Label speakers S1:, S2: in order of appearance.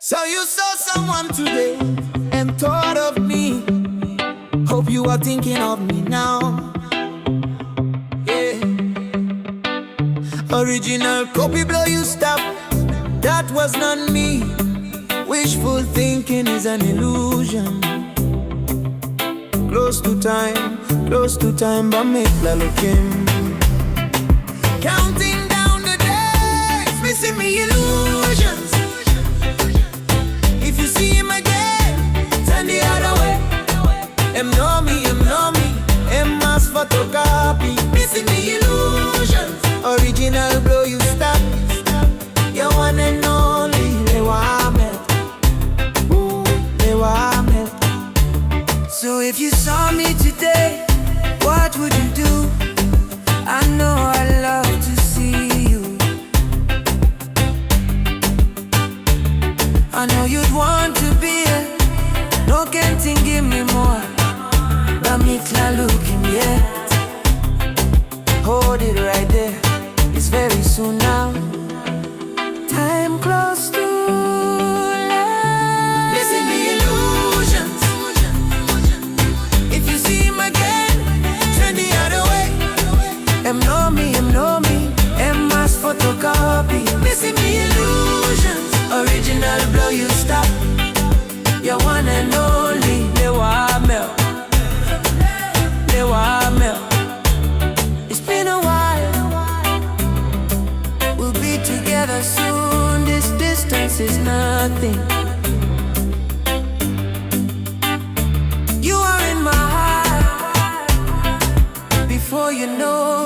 S1: So you saw someone today and thought of me. Hope you are thinking of me now. Yeah. Original copy blow you stop. That was not me. Wishful thinking is an illusion. Close to time, but make la look him. Counting down the days, missing me illusions. If you see him again, turn the other way. Him know me, him must photocopy. Missing me illusions. Original blow you stop. You one and only, So if you saw me today, what would you do? I know I'd love to see you. I know you'd want to be here. No can't think give me more. But me looking yet. Hold it right there. It's very soon now. Time close to missing the illusions. If you see him again, turn the other way. Him know me, him must photocopy. Missing the illusions. Original blow you stop. You're one and only. It's been a while. We'll be together soon. This distance is nothing. You are in my heart. Before you know